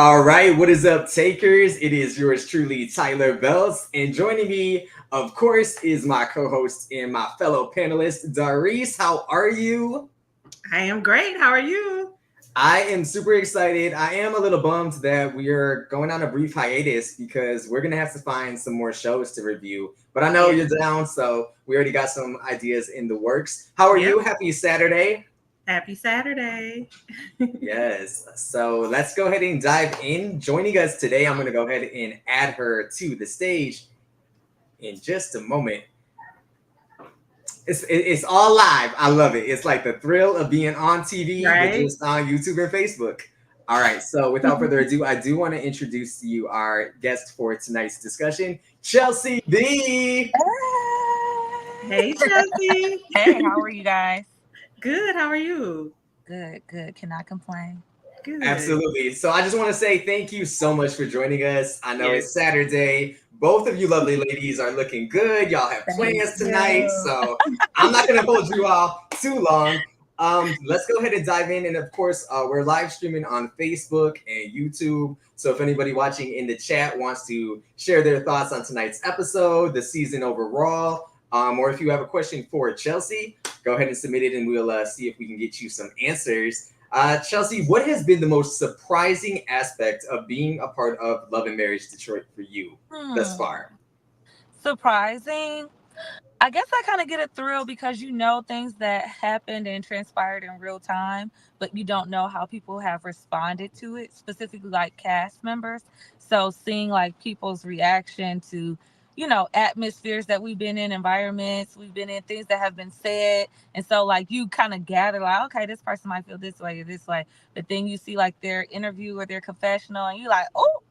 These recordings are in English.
All right, what is up, takers? It is yours truly, Tyler Bells, and joining me, of course, is my co-host and my fellow panelist, Darryce. How are you? I am great. How are you? I am super excited. I am a little bummed that we are going on a brief hiatus because we're gonna have to find some more shows to review. But I know Yeah. you're down, so we already got some ideas in the works. How are Yep. you? Happy Saturday. Happy Saturday. Yes. So let's go ahead and dive in. Joining us today, I'm going to go ahead and add her to the stage in just a moment. It's all live. I love it. It's like the thrill of being on TV, but Right? just on YouTube and Facebook. All right. So without further ado, I do want to introduce to you our guest for tonight's discussion, Chelsea Vei. Hey, Chelsea. Hey, how are you guys? Good. How are you? Good, good. Cannot complain. Good. Absolutely. So I just want to say thank you so much for joining us. I know Yes. it's Saturday. Both of you lovely ladies are looking good. Y'all have Thank plans tonight. you. So I'm not going to hold you all too long. Let's go ahead and dive in. And of course, we're live streaming on Facebook and YouTube. So if anybody watching in the chat wants to share their thoughts on tonight's episode, the season overall, or if you have a question for Chelsea, go ahead and submit it and we'll see if we can get you some answers. Chelsea, what has been the most surprising aspect of being a part of Love and Marriage Detroit for you thus Hmm. far? Surprising. I guess I kind of get a thrill because you know things that happened and transpired in real time, but you don't know how people have responded to it, specifically like cast members. So seeing like people's reaction to, atmospheres that we've been in, environments we've been in, things that have been said. And so like you kind of gather like, okay, this person might feel this way or this way. But then you see like their interview or their confessional and you're like, oh.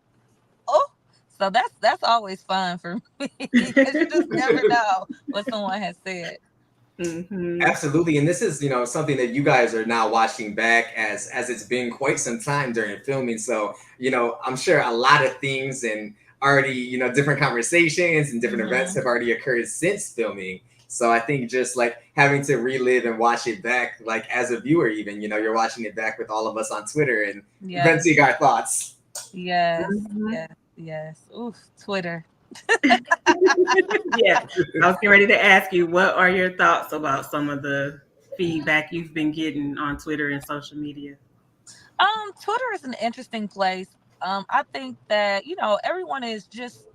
So that's always fun for me because you just never know what someone has said. Mm-hmm. Absolutely, and this is something that you guys are now watching back as it's been quite some time during filming. So I'm sure a lot of things and already different conversations and different events Hmm. have already occurred since filming. So I think just like having to relive and watch it back, like as a viewer, even you're watching it back with all of us on Twitter and Yes, venting our thoughts. yes, Mm-hmm. yes, yes. Oof, Twitter. Yes. I was getting ready to ask you, what are your thoughts about some of the feedback you've been getting on Twitter and social media? Twitter is an interesting place. I think that everyone is just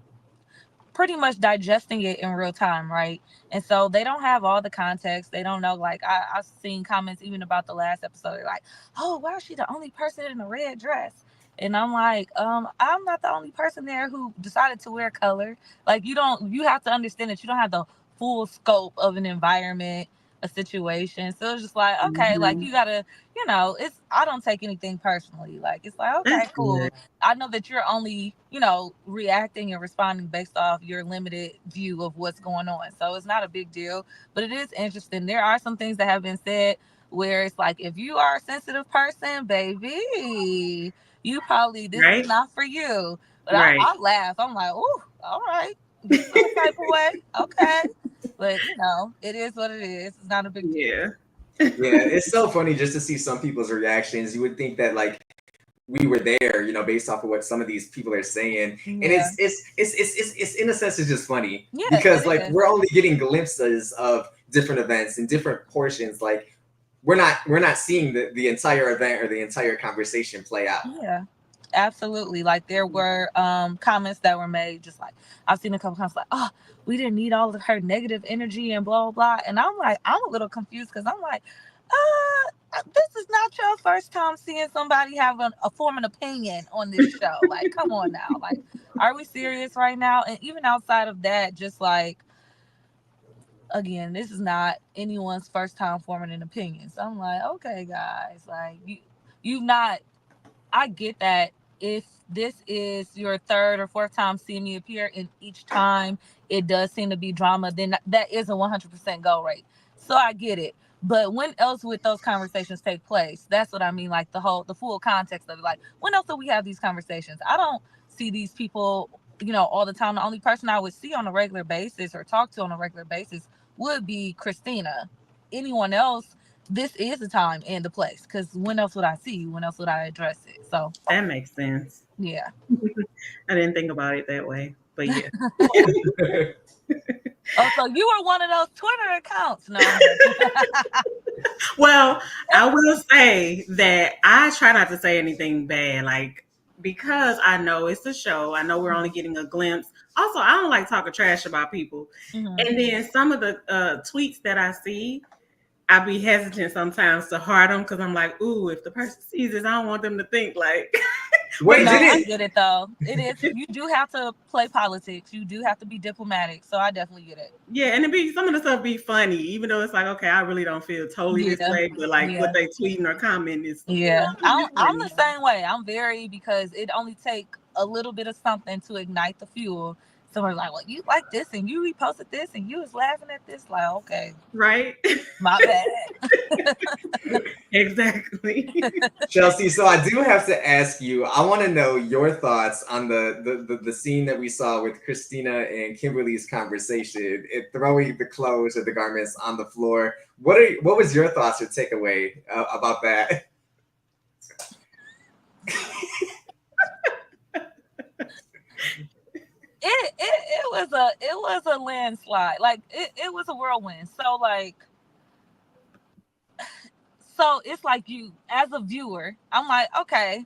pretty much digesting it in real time, right? And so they don't have all the context. They don't know. Like I've seen comments even about the last episode. They're like, "Oh, why is she the only person in a red dress?" And I'm like, I'm not the only person there who decided to wear color. Like you have to understand that you don't have the full scope of an environment, a situation. So it's just like, okay, like Mm-hmm. you gotta, it's I don't take anything personally. Like it's like, okay, That's good. cool. I know that you're only, reacting and responding based off your limited view of what's going on. So it's not a big deal, but it is interesting. There are some things that have been said where it's like, if you are a sensitive person, baby, you probably, this is Right? not for you. But Right. I laugh. I'm like, oh, all right. You feel type of way. Okay. But, it is what it is. It's not a big deal. Yeah. Yeah, it's so funny just to see some people's reactions. You would think that like we were there, based off of what some of these people are saying, and Yeah. it's in a sense it's just funny Yeah, because it like is. we're only getting glimpses of different events and different portions. Like we're not seeing the entire event or the entire conversation play out. Yeah. Absolutely. Like there were comments that were made just like I've seen a couple comments like, oh, we didn't need all of her negative energy and blah blah blah. And I'm like, I'm a little confused because I'm like, this is not your first time seeing somebody have a form an opinion on this show. Like, come on now. Like, are we serious right now? And even outside of that, just like again, this is not anyone's first time forming an opinion. So I'm like, okay, guys, like you've not I get that if this is your third or fourth time seeing me appear, and each time it does seem to be drama, then that is a 100% go rate. So I get it. But when else would those conversations take place? That's what I mean. Like the full context of it. Like when else do we have these conversations? I don't see these people, all the time. The only person I would see on a regular basis or talk to on a regular basis would be Christina. Anyone else? this is the time and the place. Because when else would I see you? When else would I address it? So That makes sense. yeah. I didn't think about it that way, but yeah. Oh, so you were one of those Twitter accounts? No, I'm joking. Well, I will say that I try not to say anything bad, like because I know it's a show. I know we're only getting a glimpse. Also, I don't like talking trash about people. Mhm. And then some of the tweets that I see, I be hesitant sometimes to heart them because I'm like, ooh, if the person sees this, I don't want them to think like. But Wait, No, no, I didn't get it though. It is. You do have to play politics. You do have to be diplomatic. So I definitely get it. yeah, and it be some of the stuff be funny, even though it's like, okay, I really don't feel totally this Yeah. way, but like Yeah. what they tweeting or commenting is, Yeah. it's I'm funny. the same way. I'm very because it only take a little bit of something to ignite the fuel. Someone's like, well, you like this and you reposted this and you was laughing at this. Like, okay, Right? my bad. Exactly. Chelsea? So I do have to ask you. I want to know your thoughts on the scene that we saw with Christina and Kimberly's conversation, it throwing the clothes or the garments on the floor. What was your thoughts or takeaway about that? It was a landslide. Like it was a whirlwind. So like so it's like you as a viewer, I'm like, okay,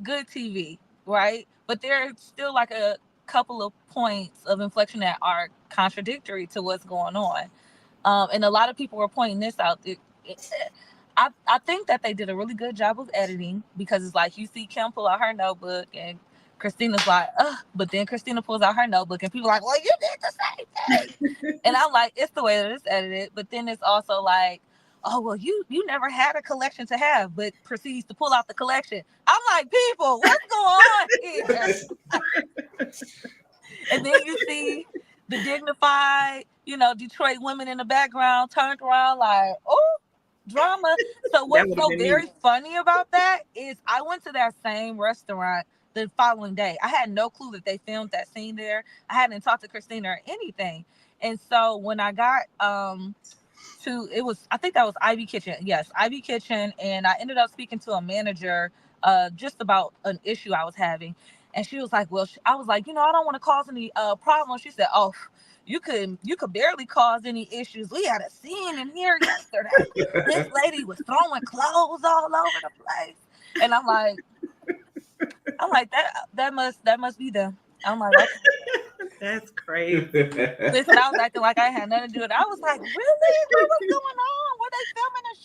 good TV, right? But there's still like a couple of points of inflection that are contradictory to what's going on. And a lot of people were pointing this out. I think that they did a really good job of editing because it's like you see Kim pull out her notebook and Christina's like, ugh, but then Christina pulls out her notebook and people are like, well, you did the same thing. And I'm like, it's the way that it's edited. But then it's also like, oh, well, you never had a collection to have, but proceeds to pull out the collection. I'm like, people, what's going on here? And then you see the dignified, Detroit women in the background turned around like, oh, drama. So That what's would have so been me. very funny about that is I went to that same restaurant the following day. I had no clue that they filmed that scene there. I hadn't talked to Christina or anything. And so when I got to it was I think that was Ivy Kitchen. Yes, Ivy Kitchen, and I ended up speaking to a manager just about an issue I was having. And she was like, "Well, I was like, I don't want to cause any problems." She said, "Oh, you could barely cause any issues. We had a scene in here yesterday. This lady was throwing clothes all over the place." And I'm like that must be them. I'm like, okay. That's crazy. Listen, I was acting like I had nothing to do with it. I was like, really? What was going on? Were they filming a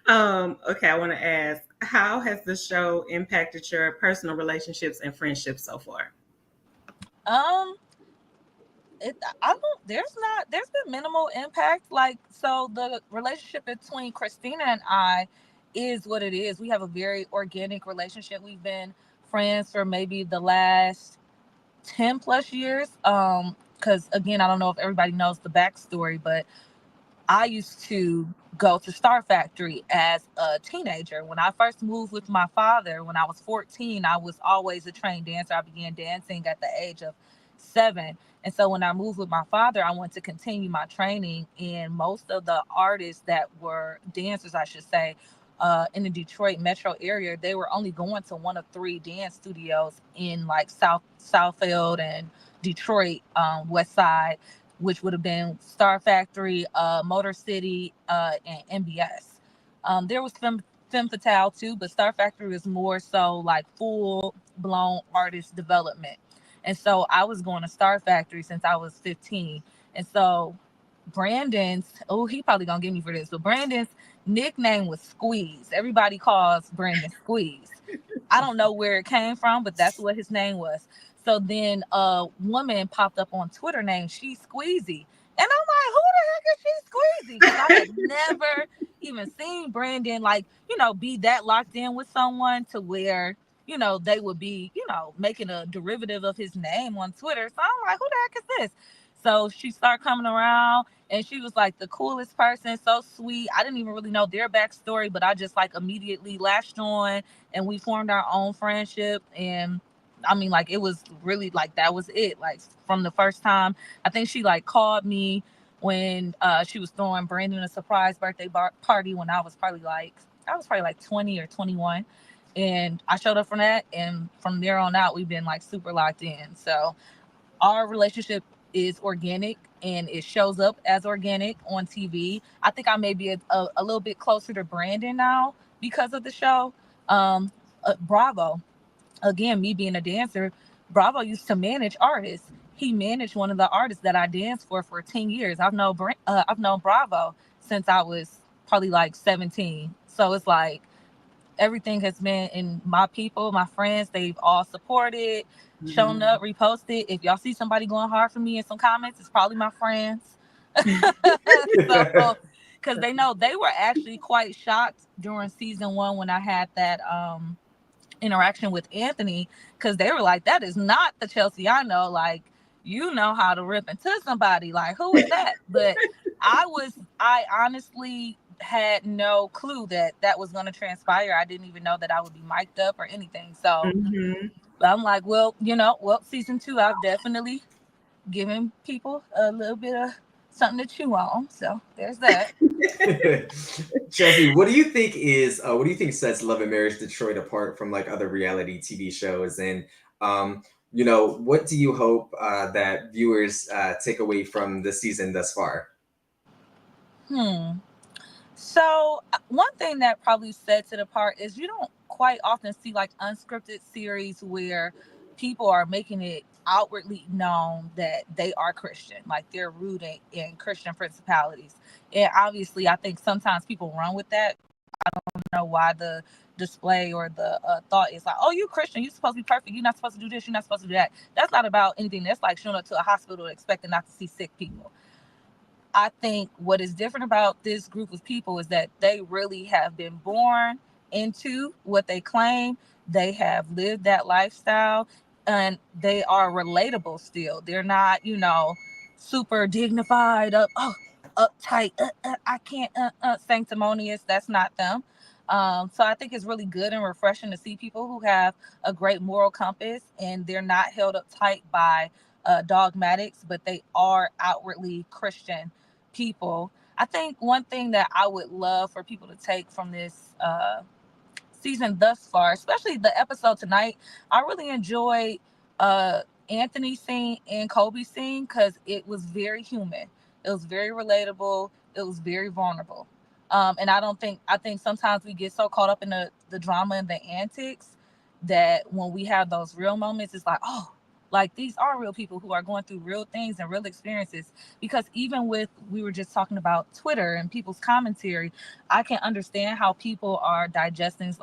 show? Okay, I want to ask, how has the show impacted your personal relationships and friendships so far? Um, there's been minimal impact. Like, so the relationship between Christina and I is what it is. We have a very organic relationship. We've been friends for maybe the last 10 plus years. Because again, I don't know if everybody knows the backstory, but I used to go to Star Factory as a teenager. When I first moved with my father, when I was 14, I was always a trained dancer. I began dancing at the age of 7. And so when I moved with my father, I wanted to continue my training. And most of the artists that were dancers, I should say, in the Detroit metro area, they were only going to one of 3 dance studios in like Southfield and Detroit, West Side, which would have been Star Factory, Motor City, and MBS. There was Femme Fatale too, but Star Factory was more so like full blown artist development. And so I was going to Star Factory since I was 15. And so Brandon's, oh, he probably gonna get me for this, but Brandon's nickname was Squeeze. Everybody calls Brandon Squeeze. I don't know where it came from, but that's what his name was. So then a woman popped up on Twitter named She Squeezy. And I'm like, who the heck is She Squeezy? Because I had never even seen Brandon be that locked in with someone to where, they would be, making a derivative of his name on Twitter. So I'm like, who the heck is this? So she started coming around and she was like the coolest person, so sweet. I didn't even really know their backstory, but I just like immediately latched on and we formed our own friendship. And I mean, like, it was really like, that was it. Like, from the first time, I think she like called me when she was throwing Brandon a surprise birthday party when I was probably like 20 or 21. And I showed up from that. And from there on out, we've been like super locked in. So our relationship is organic and it shows up as organic on TV. I think I may be a little bit closer to Brandon now because of the show. Bravo, again, me being a dancer, Bravo used to manage artists. He managed one of the artists that I danced for 10 years. I've known Bravo since I was probably like 17. So it's like everything has been in my people, my friends, they've all supported, shown up, reposted. If y'all see somebody going hard for me in some comments, it's probably my friends. So, because they know, they were actually quite shocked during season 1 when I had that interaction with Anthony, because they were like, that is not the Chelsea I know. Like, you know how to rip into somebody. Like, who is that? But I honestly had no clue that that was going to transpire. I didn't even know that I would be mic'd up or anything. So I'm like, well, season 2, I've definitely given people a little bit of something to chew on. So there's that. Chelsea, what do you think sets Love and Marriage Detroit apart from like other reality TV shows? And what do you hope that viewers take away from the season thus far? So one thing that probably sets it apart is you don't quite often see like unscripted series where people are making it outwardly known that they are Christian, like they're rooted in Christian principalities. And obviously, I think sometimes people run with that. I don't know why the display or the thought is like, oh, you Christian, you're supposed to be perfect, you're not supposed to do this, you're not supposed to do that. That's not about anything. That's like showing up to a hospital expecting not to see sick people. I think what is different about this group of people is that they really have been born into what they claim. They have lived that lifestyle and they are relatable still. They're not, super dignified, uptight, I can't, sanctimonious. That's not them. So I think it's really good and refreshing to see people who have a great moral compass and they're not held up tight by dogmatics, but they are outwardly Christian people. I think one thing that I would love for people to take from this season thus far, especially the episode tonight, I really enjoyed Anthony's scene and Kobe's scene because it was very human. It was very relatable. It was very vulnerable. And I think sometimes we get so caught up in the drama and the antics that when we have those real moments, it's like, oh, like these are real people who are going through real things and real experiences. Because even with, we were just talking about Twitter and people's commentary, I can understand how people are digesting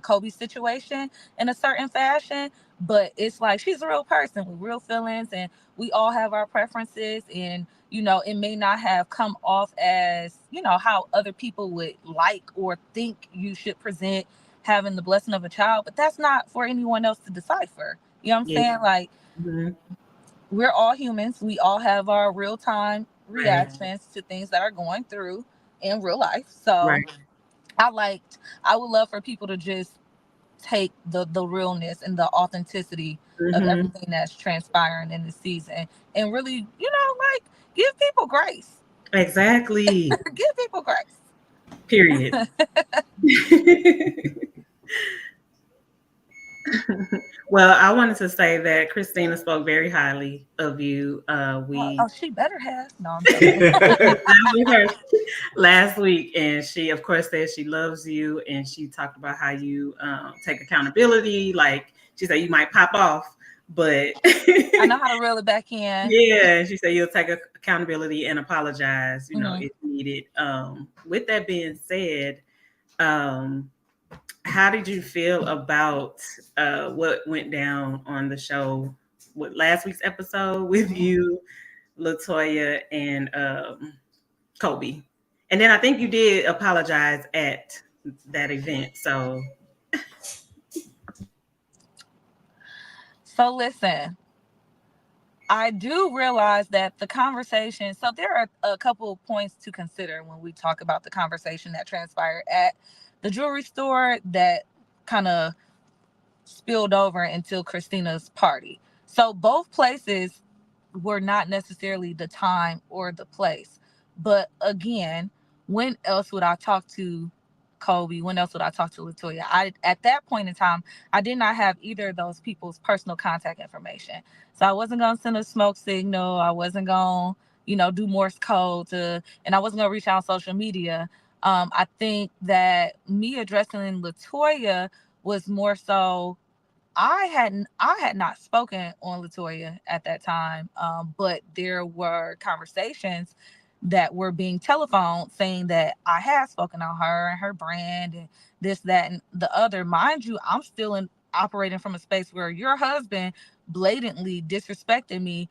Kobe's situation in a certain fashion. But it's like, she's a real person with real feelings and we all have our preferences. And, it may not have come off as, how other people would like or think you should present having the blessing of a child. But that's not for anyone else to decipher. You know what I'm saying? Like, we're all humans. We all have our real time reactions to things that are going through in real life. So I would love for people to just take the realness and the authenticity of everything that's transpiring in the season and really, like, give people grace. Exactly. Give people grace. Period. Well, I wanted to say that Christina spoke very highly of you. She better have. No, I'm with her last week, and she, of course, said she loves you, and she talked about how you take accountability. Like she said, you might pop off, but I know how to reel it back in. Yeah, she said you'll take accountability and apologize, if needed. With that being said, how did you feel about what went down on the show with last week's episode with you, LaToya, and Kobe? And then I think you did apologize at that event. So listen, I do realize that the conversation, so there are a couple of points to consider when we talk about the conversation that transpired at the jewelry store that kind of spilled over until Christina's party. So both places were not necessarily the time or the place. But again, when else would I talk to Kobe? When else would I talk to Latoya? At that point in time, I did not have either of those people's personal contact information. So I wasn't gonna send a smoke signal. I wasn't gonna, do Morse code and I wasn't gonna reach out on social media. I think that me addressing Latoya was more so I had not spoken on Latoya at that time, but there were conversations that were being telephoned saying that I had spoken on her and her brand and this, that, and the other. Mind you, I'm still operating from a space where your husband blatantly disrespected me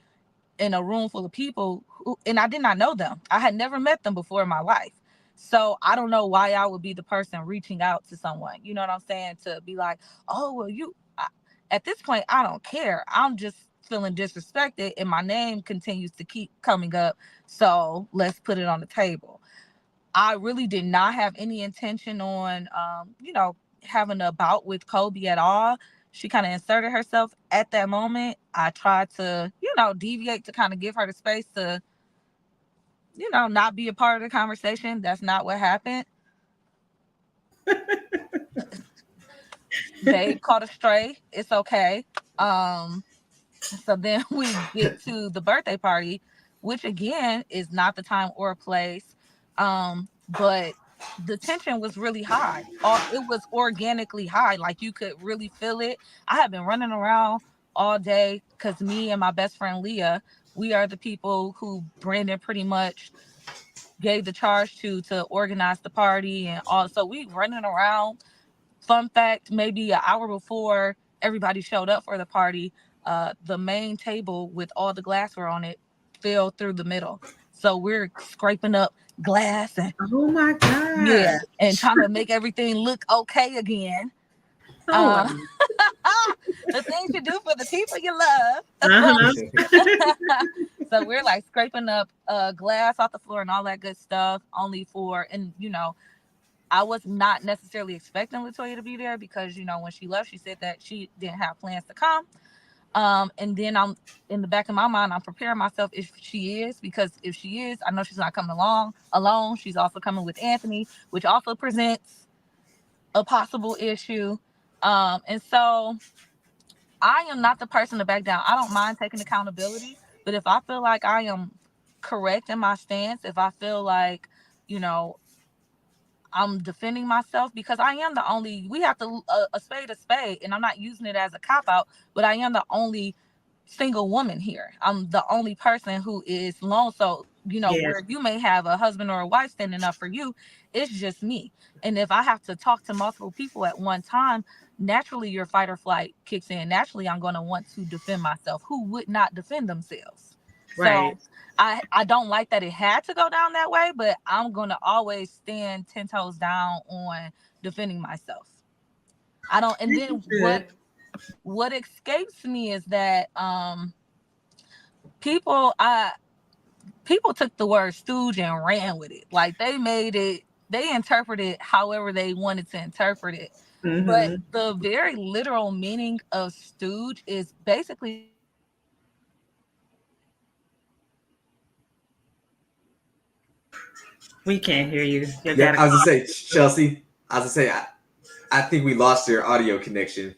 in a room full of people and I did not know them. I had never met them before in my life. So I don't know why I would be the person reaching out to someone, you know what I'm saying? To be like, oh, well, at this point, I don't care. I'm just feeling disrespected and my name continues to keep coming up. So let's put it on the table. I really did not have any intention on, having a bout with Kobe at all. She kind of inserted herself at that moment. I tried to, deviate to kind of give her the space to, not be a part of the conversation. That's not what happened. They caught a stray. It's okay. So then we get to the birthday party, which again is not the time or place. But the tension was really high. It was organically high. Like you could really feel it. I have been running around all day because me and my best friend Leah, we are the people who Brandon pretty much gave the charge to organize the party and all. So we running around. Fun fact, maybe an hour before everybody showed up for the party, the main table with all the glassware on it fell through the middle. So we're scraping up glass and Oh my God. yeah, and trying to make everything look okay again. Oh, The things you do for the people you love. uh-huh. So we're like scraping up glass off the floor and all that good stuff, only for, and I was not necessarily expecting Latoya to be there because, when she left, she said that she didn't have plans to come. And then I'm in the back of my mind, I'm preparing myself if she is, because if she is, I know she's not coming along alone. She's also coming with Anthony, which also presents a possible issue. And so I am not the person to back down. I don't mind taking accountability, but if I feel like I am correct in my stance, if I feel like, I'm defending myself, because I am the only, we have to, a spade, and I'm not using it as a cop-out, but I am the only single woman here. I'm the only person who is lone. So, Yes. where you may have a husband or a wife standing up for you, it's just me. And if I have to talk to multiple people at one time, naturally your fight or flight kicks in. Naturally, I'm going to want to defend myself. Who would not defend themselves? Right. So I don't like that it had to go down that way, but I'm going to always stand 10 toes down on defending myself. I don't, and then what escapes me is that people took the word stooge and ran with it. Like they interpreted it however they wanted to interpret it. Mm-hmm. But the very literal meaning of stooge is basically we can't hear you. Yeah, I was gonna say, Chelsea. I was gonna say, I think we lost your audio connection.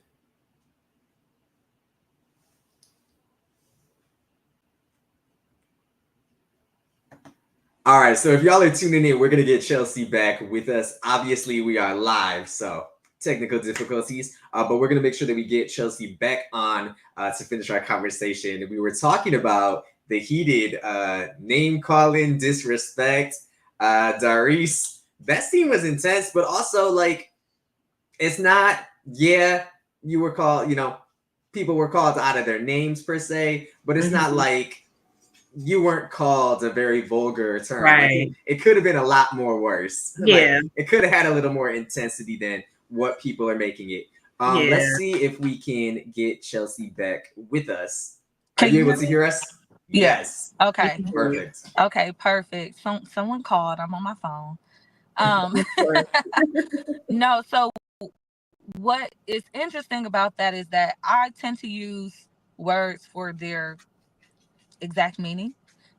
All right, so if y'all are tuning in, we're gonna get Chelsea back with us. Obviously, we are live, so technical difficulties, but we're gonna make sure that we get Chelsea back on to finish our conversation. We were talking about the heated name calling, disrespect. Darryce, that scene was intense, but also like it's not. Yeah, you were called. People were called out of their names per se, but it's not like you weren't called a very vulgar term. Right. Like it could have been a lot more worse. Yeah. Like, it could have had a little more intensity than what people are making it. Let's see if we can get Chelsea back with us. Are you able to hear us? Yes. Okay. Perfect. Okay, perfect. Someone called. I'm on my phone. No, so what is interesting about that is that I tend to use words for their exact meaning.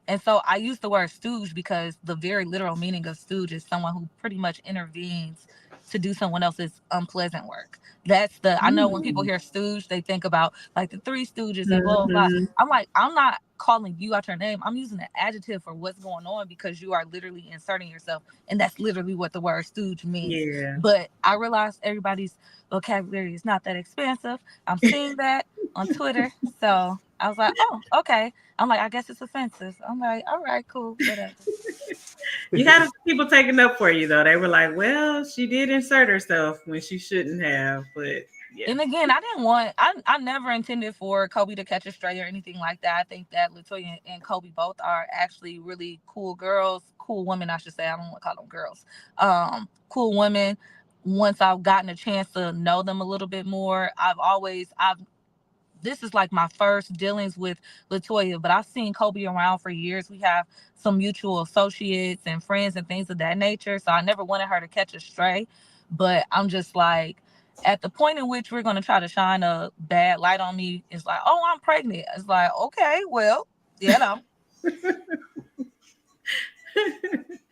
And so I use the word stooge because the very literal meaning of stooge is someone who pretty much intervenes to do someone else's unpleasant work. That's the, I know when people hear stooge, they think about like the Three Stooges and blah, blah, blah. I'm like, I'm not calling you out your name. I'm using an adjective for what's going on because you are literally inserting yourself. And that's literally what the word stooge means. Yeah. But I realize everybody's vocabulary is not that expansive. I'm seeing that on Twitter. So I was like, oh, okay. I'm like, I guess it's offensive. I'm like, all right, cool, whatever. You had people taking up for you though. They were like, "Well, she did insert herself when she shouldn't have." But yeah. And again, I didn't want. I never intended for Kobe to catch a stray or anything like that. I think that Latoya and Kobe both are actually really cool girls, cool women, I should say. I don't want to call them girls. Cool women. Once I've gotten a chance to know them a little bit more, I've this is like my first dealings with Latoya, but I've seen Kobe around for years. We have some mutual associates and friends and things of that nature. So I never wanted her to catch a stray. But I'm just like, at the point in which we're going to try to shine a bad light on me, it's like, oh, I'm pregnant. It's like, okay, well, you know.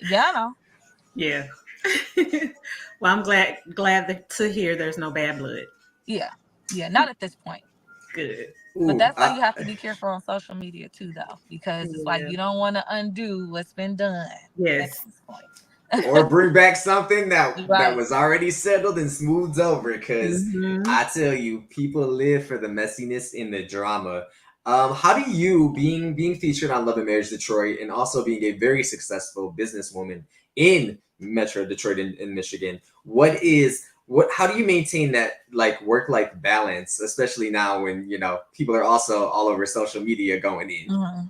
Yeah, I know. Yeah. Well, I'm glad to hear there's no bad blood. Yeah. Not at this point. Good. But that's why you have to be careful on social media too, though, because it's like you don't want to undo what's been done. Yes. At this point. Or bring back something that was already settled and smoothed over. Because I tell you, people live for the messiness and the drama. How do you, being featured on Love and Marriage Detroit, and also being a very successful businesswoman in Metro Detroit in Michigan, how do you maintain that like work-life balance, especially now when people are also all over social media going in?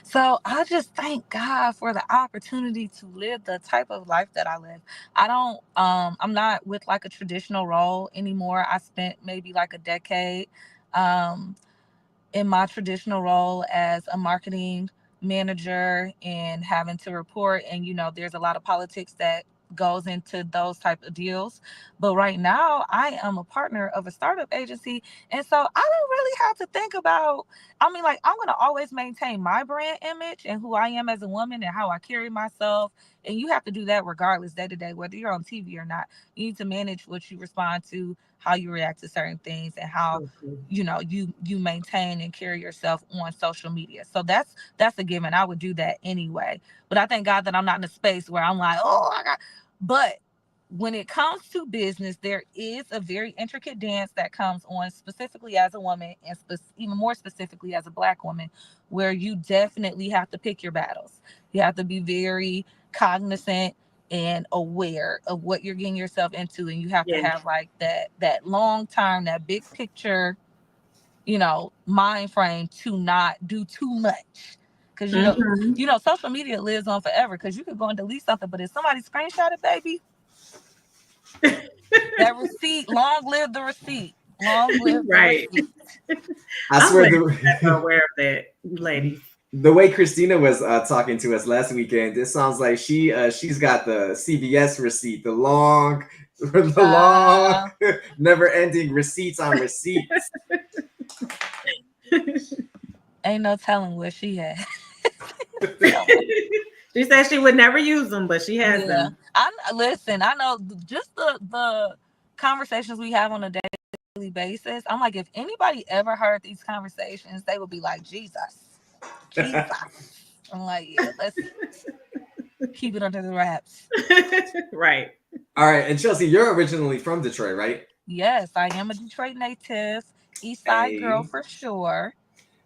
So I just thank God for the opportunity to live the type of life that I live. I'm not with like a traditional role anymore. I spent maybe like a decade in my traditional role as a marketing manager and having to report, and there's a lot of politics that goes into those type of deals. But right now I am a partner of a startup agency, and so I don't really have to think about, I'm going to always maintain my brand image and who I am as a woman and how I carry myself, and you have to do that regardless, day to day, whether you're on TV or not. You need to manage what you respond to, how you react to certain things, and how you maintain and carry yourself on social media. So that's a given. I would do that anyway. But I thank God that I'm not in a space where I'm like, but when it comes to business, there is a very intricate dance that comes on, specifically as a woman, and even more specifically as a Black woman, where you definitely have to pick your battles. You have to be very cognizant and aware of what you're getting yourself into, and you have to have like that long term, that big picture, mind frame to not do too much. Because social media lives on forever, because you could go and delete something, but if somebody screenshot it, baby, that receipt, long live the receipt. Long live the receipt. I swear I'm aware of that, ladies. The way Christina was talking to us last weekend, it sounds like she's got the CVS receipt, the long, never-ending receipts on receipts. Ain't no telling what she had. She said she would never use them, but she has them. I know just the conversations we have on a daily basis. I'm like, if anybody ever heard these conversations, they would be like, Jesus. I'm like, yeah, let's keep it under the wraps. Right. All right. And Chelsea, you're originally from Detroit, right? Yes, I am a Detroit native, East Side girl for sure.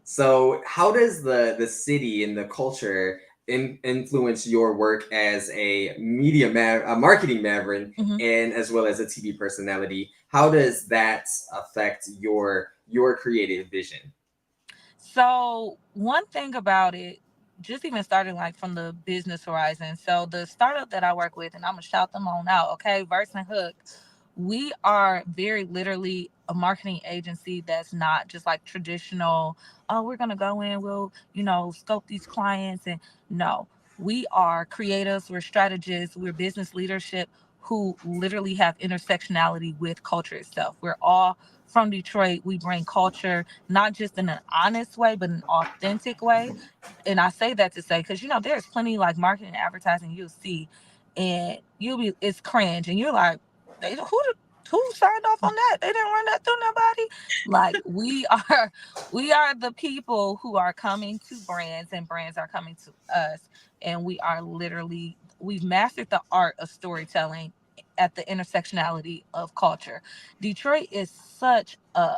So how does the city and the culture influence your work as a marketing maverick, and as well as a TV personality? How does that affect your creative vision? So one thing about it, just even starting like from the business horizon. So the startup that I work with, and I'm gonna shout them on out, okay, Verse and Hook. We are very literally a marketing agency that's not just like traditional, oh, we're gonna go in, we'll, scope these clients. And no, we are creatives, we're strategists, we're business leadership who literally have intersectionality with culture itself. We're all from Detroit. We bring culture not just in an honest way, but an authentic way. And I say that to say, because there's plenty like marketing and advertising you'll see, and it's cringe, and you're like, who signed off on that? They didn't run that through nobody. Like we are the people who are coming to brands, and brands are coming to us, and we've mastered the art of storytelling at the intersectionality of culture. Detroit is such a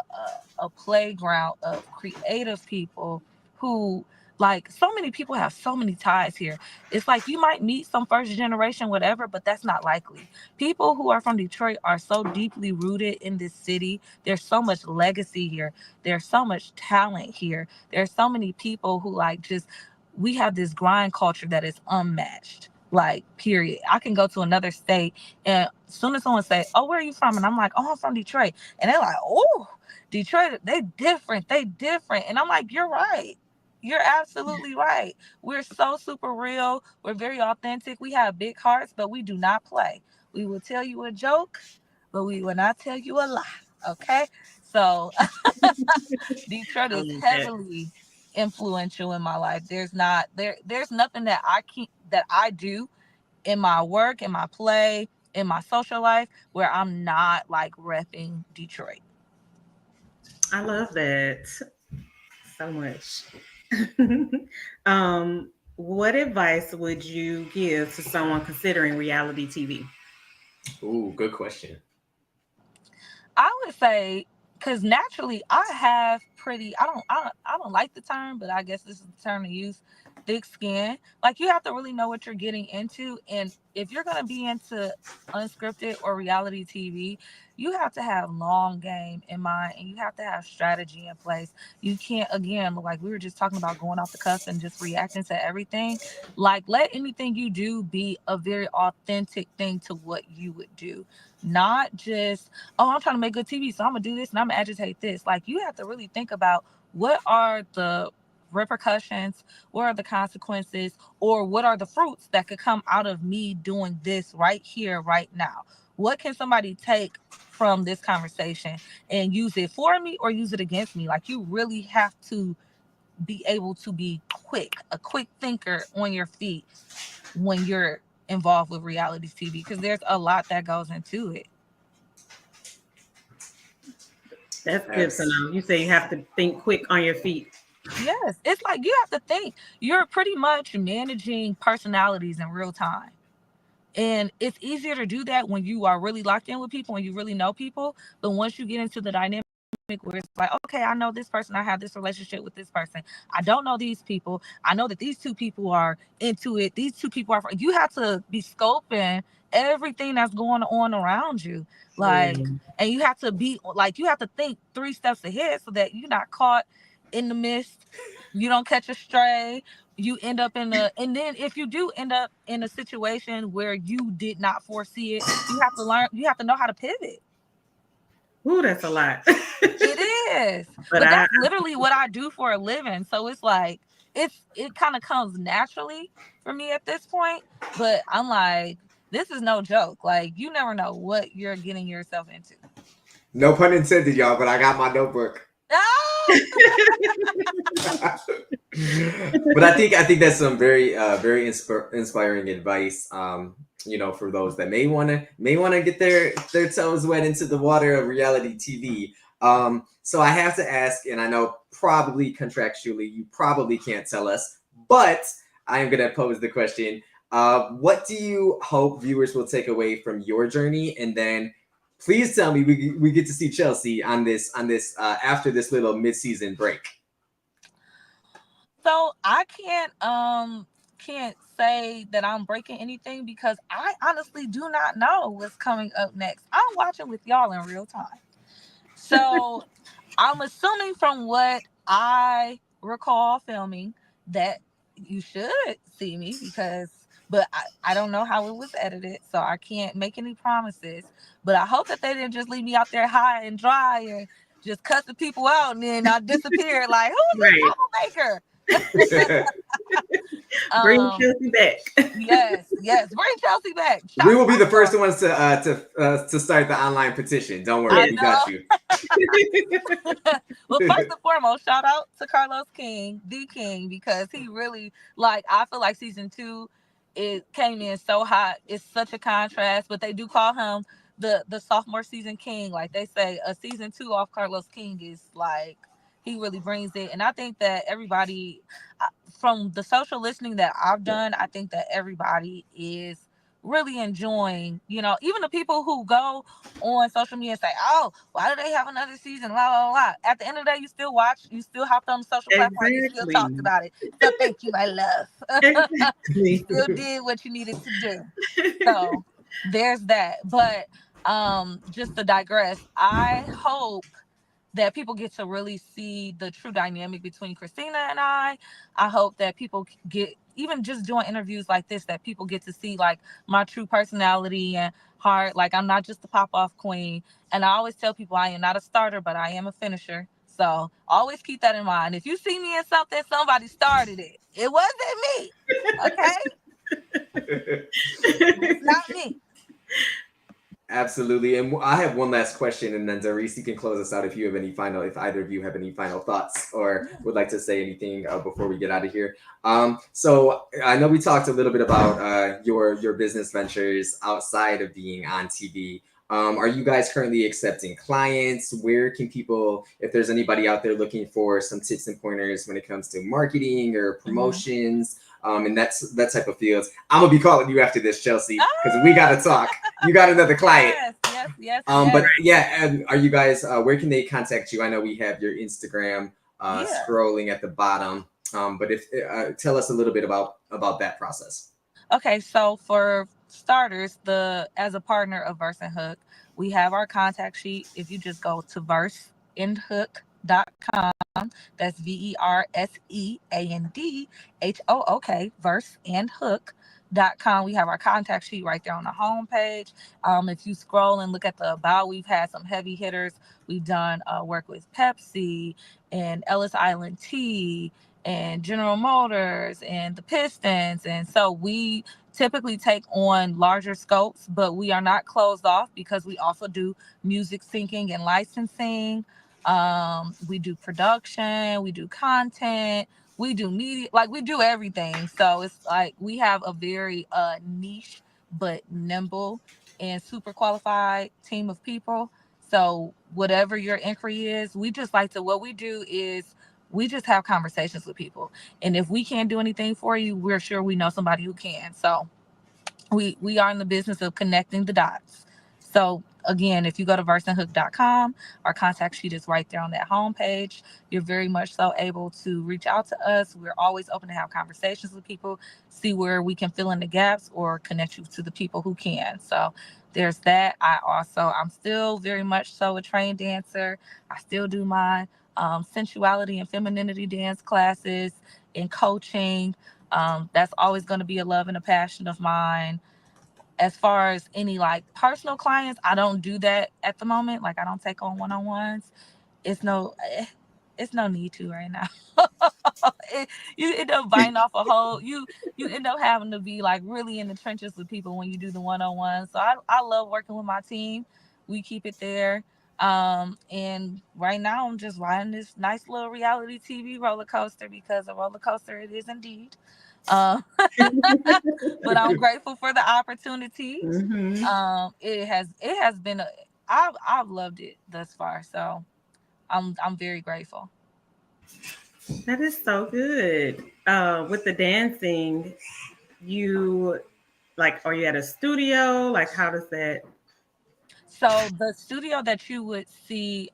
playground of creative people who, like, so many people have so many ties here. It's like you might meet some first generation, whatever, but that's not likely. People who are from Detroit are so deeply rooted in this city. There's so much legacy here. There's so much talent here. There's so many people who we have this grind culture that is unmatched. Like, period. I can go to another state, and as soon as someone say, "Oh, where are you from?" and I'm like, "Oh, I'm from Detroit," and they're like, "Oh, Detroit, they different. And I'm like, "You're right. You're absolutely right. We're so super real. We're very authentic. We have big hearts, but we do not play. We will tell you a joke, but we will not tell you a lie." Okay? So Detroit I is love that. heavily influential in my life. There's nothing that I do in my work, in my play, in my social life where I'm not like repping Detroit. I love that so much. What advice would you give to someone considering reality TV? Ooh, good question. I would say, because naturally I have I don't like the term, but I guess this is the term to use, thick skin. Like, you have to really know what you're getting into, and if you're gonna be into unscripted or reality TV, you have to have long game in mind, and you have to have strategy in place. You can't, again, like we were just talking about, going off the cuff and just reacting to everything. Like, let anything you do be a very authentic thing to what you would do, not just, "Oh, I'm trying to make good TV, so I'm gonna do this and I'm gonna agitate this." Like, you have to really think about, what are the repercussions, what are the consequences, or what are the fruits that could come out of me doing this right here, right now? What can somebody take from this conversation and use it for me or use it against me? Like, you really have to be able to be a quick thinker on your feet when you're involved with reality TV, because there's a lot that goes into it. That's good to Yes. know. You say you have to think quick on your feet. Yes, it's like you have to think. You're pretty much managing personalities in real time. And it's easier to do that when you are really locked in with people and you really know people. But once you get into the dynamic where it's like, okay, I know this person, I have this relationship with this person, I don't know these people, I know that these two people are into it, these two people are, you have to be scoping everything that's going on around you. Yeah. Like, and you have to be like, you have to think 3 steps ahead so that you're not caught in the mist, you don't catch a stray, you end up and then if you do end up in a situation where you did not foresee it, you have to know how to pivot. Ooh, that's a lot. It is. But But I, that's literally what I do for a living. So it's like, it kind of comes naturally for me at this point. But I'm like, this is no joke. Like, you never know what you're getting yourself into. No pun intended, y'all, but I got my notebook. Ah! But I think that's some very inspiring advice. For those that may wanna get their toes wet into the water of reality TV. So I have to ask, and I know probably contractually you probably can't tell us, but I am gonna pose the question. What do you hope viewers will take away from your journey, and then please tell me we get to see Chelsea on this after this little mid-season break. So I can't say that I'm breaking anything because I honestly do not know what's coming up next. I'm watching with y'all in real time. So I'm assuming from what I recall filming that you should see me, but I don't know how it was edited, so I can't make any promises. But I hope that they didn't just leave me out there high and dry and just cut the people out and then I disappeared like, who's this right. troublemaker? Bring Um, Chelsea back. yes, yes, bring Chelsea back. We will be the Shout first ones to start the online petition. Don't worry, I Yes. we got know. you. Well, first and foremost, shout out to Carlos King, the King, because he really like. I feel like season two, it came in so hot. It's such a contrast, but they do call him the sophomore season king. Like they say, a season two off Carlos King is like he really brings it, and I think that everybody, from the social listening that I've done, I think that everybody is really enjoying. You know, even the people who go on social media and say, "Oh, why do they have another season?" La la la. At the end of the day, you still watch, you still hopped on the social platform, you still talked Exactly. about it. So thank you, my love. You Exactly. still did what you needed to do. So there's that. But just to digress, I hope that people get to really see the true dynamic between Christina and I. I hope that people get, even just doing interviews like this, that people get to see like my true personality and heart. Like I'm not just a pop off queen. And I always tell people I am not a starter, but I am a finisher. So always keep that in mind. If you see me in something, somebody started it. It wasn't me. Okay? It's not me. Absolutely. And I have one last question, and then Darryce, you can close us out if you have any final, if either of you have any final thoughts or would like to say anything before we get out of here. So I know we talked a little bit about your business ventures outside of being on TV. Are you guys currently accepting clients? Where can people, if there's anybody out there looking for some tips and pointers when it comes to marketing or Mhm. promotions, and that type of fields? I'm gonna be calling you after this, Chelsea, because we Ah, gotta talk. You got another client. yes, yes, yes, yes. But yeah, and are you guys? Where can they contact you? I know we have your Instagram Yeah. scrolling at the bottom. But if tell us a little bit about that process. Okay, so for starters, the as a partner of Verse and Hook, we have our contact sheet. If you just go to verseandhook.com, that's VERSEANDHOOK, verseandhook.com. We have our contact sheet right there on the homepage. If you scroll and look at the about, we've had some heavy hitters. We've done work with Pepsi and Ellis Island Tea and General Motors and the Pistons. And so we typically take on larger scopes, but we are not closed off because we also do music syncing and licensing. We do production, we do content, we do media, like we do everything. So it's like we have a very niche but nimble and super qualified team of people. So whatever your inquiry is, we just like to, what we do is we just have conversations with people. And if we can't do anything for you, we're sure we know somebody who can. So we are in the business of connecting the dots. So again, if you go to verseandhook.com, our contact sheet is right there on that homepage. You're very much so able to reach out to us. We're always open to have conversations with people, see where we can fill in the gaps or connect you to the people who can. So there's that. I'm still very much so a trained dancer. I still do my sensuality and femininity dance classes and coaching. That's always going to be a love and a passion of mine. As far as any like personal clients, I don't do that at the moment. Like I don't take on one-on-ones. It's no it's no need to right now. You end up biting off a whole, you end up having to be like really in the trenches with people when you do the one-on-one. So I love working with my team. We keep it there. And right now I'm just riding this nice little reality TV roller coaster, because a roller coaster it is indeed. um but I'm grateful for the opportunity. Hmm. It has been I've loved it thus far, so I'm very grateful. That is so good. With the dancing, you like, are you at a studio? Like, how does that? So the studio that you would see,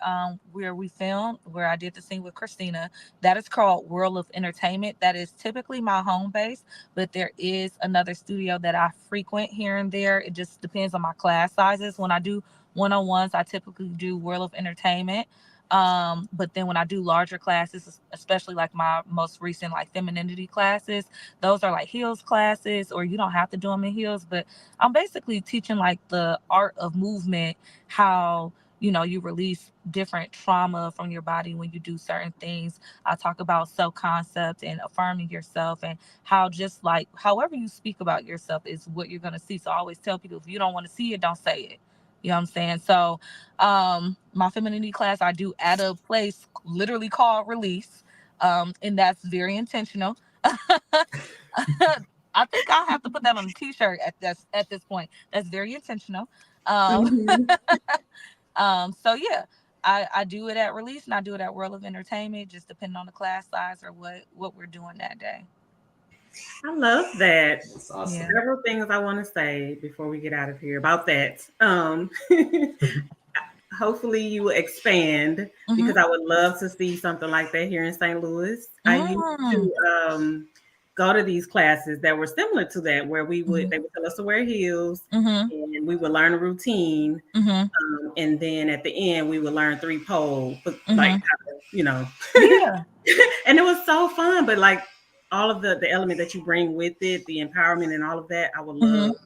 where we filmed, where I did the scene with Christina, that is called World of Entertainment. That is typically my home base, but there is another studio that I frequent here and there. It just depends on my class sizes. When I do one-on-ones, I typically do World of Entertainment. But then when I do larger classes, especially like my most recent like femininity classes, those are like heels classes, or you don't have to do them in heels, but I'm basically teaching like the art of movement, how you release different trauma from your body when you do certain things. I talk about self-concept and affirming yourself, and how just like however you speak about yourself is what you're going to see. So I always tell people, if you don't want to see it, don't say it. You know what I'm saying? So my femininity class, I do at a place literally called Release, and that's very intentional. I think I'll have to put that on a t-shirt at this point. That's very intentional. um Mhm. so yeah, I do it at Release, and I do it at World of Entertainment, just depending on the class size or what we're doing that day. I love that. That's awesome. Yeah. Several things I want to say before we get out of here about that. Hopefully you will expand, because Mm-hmm. I would love to see something like that here in St. Louis. I used Mm. to go to these classes that were similar to that, where Mm-hmm. they would tell us to wear heels, Mm-hmm. and we would learn a routine, Mm-hmm. and then at the end we would learn three pole, but like Mm-hmm. how to, Yeah. and it was so fun. But like all of the element that you bring with it, the empowerment and all of that, I would love Mm-hmm.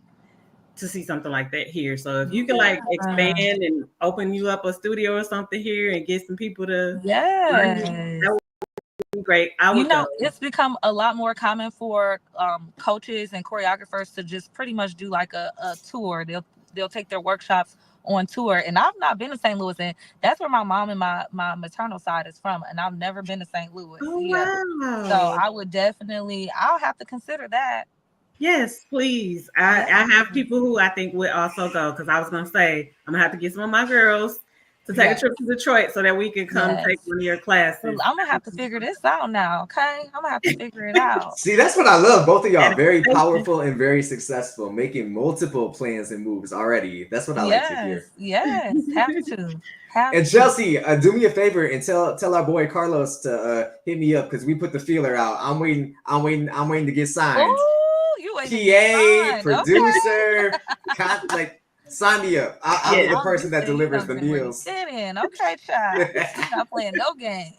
to see something like that here. So if you can like expand Yeah. and open you up a studio or something here and get some people to learn it, that Yes. would be great. I would go. It's become a lot more common for coaches and choreographers to just pretty much do like a tour. They'll take their workshops on tour. And I've not been to St. Louis, and that's where my mom and my maternal side is from. And I've never been to St. Louis. Oh Yeah. So wow. I'll have to consider that. Yes, please. Yeah. I have people who I think would also go, because I was gonna say I'm gonna have to get some of my girls to take a Yes. trip to Detroit so that we can come take Yes. one of your So classes. I'm gonna have to figure this out now. Okay. I'm gonna have to figure it out. See, that's what I love. Both of y'all very Manifestation. powerful and very successful, making multiple plans and moves already. That's what I like to Yes. hear. Yes. Have to. Have And to. Chelsea, do me a favor and tell our boy Carlos to hit me up, because we put the feeler out. I'm waiting. I'm waiting to get signed. Oh, you waiting to get PA, signed. Okay. producer, like sign me up. I'll be Yes. the Oh, you person that said he delivers comes the in where you meals. fit in. Okay, child. You're not playing no game.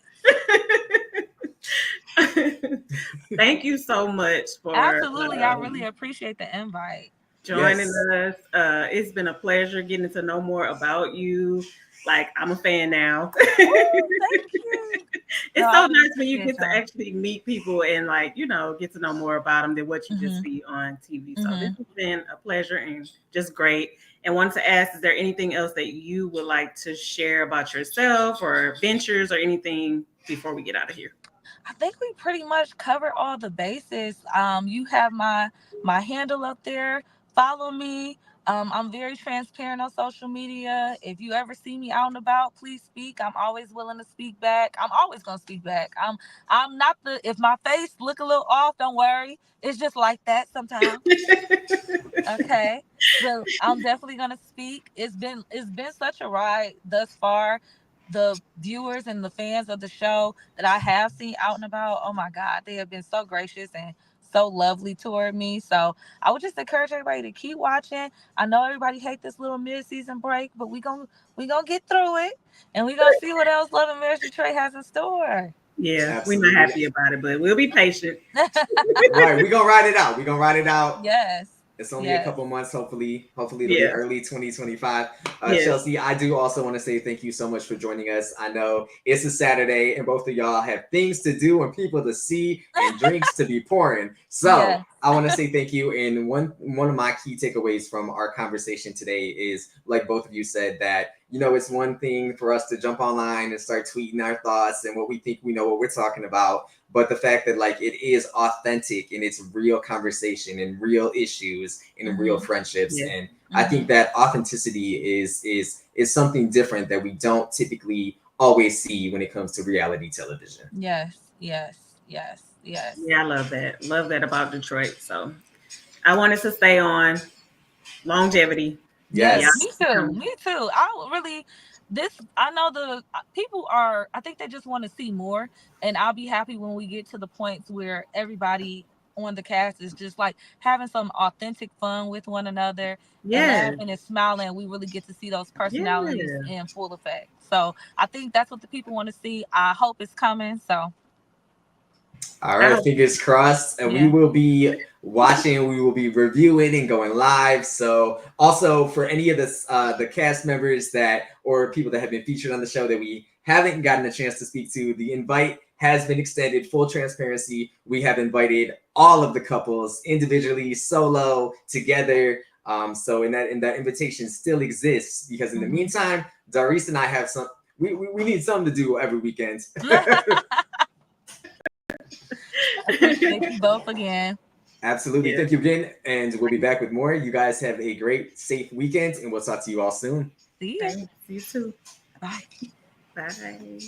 Thank you so much for Absolutely. I really appreciate the invite. joining Yes. us. It's been a pleasure getting to know more about you. Like, I'm a fan now. Oh, thank you. No, It's I so really nice when you appreciate get to y'all. actually meet people and like, get to know more about them than what you just Mm-hmm. see on TV. So this Mm-hmm. has been a pleasure and just great. And wanted to ask, is there anything else that you would like to share about yourself or ventures or anything before we get out of here? I think we pretty much covered all the bases. You have my handle up there. Follow me. I'm very transparent on social media. If you ever see me out and about, please speak. I'm always willing to speak back. I'm always gonna speak back. I'm not the if my face look a little off, don't worry. It's just like that sometimes. Okay. So I'm definitely gonna speak. It's been such a ride thus far. The viewers and the fans of the show that I have seen out and about, oh my God, they have been so gracious and so lovely toward me. So I would just encourage everybody to keep watching. I know everybody hate this little mid-season break, but we gonna get through it, and we gonna see what else Love and Marriage Detroit has in store. Yeah, we're not Absolutely. happy about it, but we'll be patient. Right. We're gonna ride it out. We're gonna ride it out. Yes. It's only a Yes. couple months. Hopefully it'll be Yeah. early 2025. Yes. Chelsea, I do also want to say thank you so much for joining us. I know it's a Saturday and both of y'all have things to do and people to see and drinks to be pouring. So Yes. I want to say thank you. And one of my key takeaways from our conversation today is, like both of you said, that it's one thing for us to jump online and start tweeting our thoughts and what we think we know what we're talking about. But the fact that like it is authentic and it's real conversation and real issues and real Mm-hmm. friendships. Yeah. And I think that authenticity is something different that we don't typically always see when it comes to reality television. Yes. Yes. Yes. Yes. Yeah, I love that. Love that about Detroit. So I wanted to stay on longevity. Yes, Yeah. Yes. me too. Me too. I know the people are, I think they just want to see more. And I'll be happy when we get to the points where everybody on the cast is just like having some authentic fun with one another and Yes. laughing and smiling. And we really get to see those personalities Yeah. in full effect. So I think that's what the people want to see. I hope it's coming. So All right, fingers crossed. And we will be watching, we will be reviewing and going live. So also for any of the cast members that or people that have been featured on the show that we haven't gotten a chance to speak to, the invite has been extended. Full transparency. We have invited all of the couples individually, solo, together. So in that invitation still exists because in the meantime, Darryce and I have some we need something to do every weekend. Thank you both again. Absolutely. Thank you again. And we'll be back with more. You guys have a great, safe weekend, and we'll talk to you all soon. See you. Thanks. You too. Bye. Bye.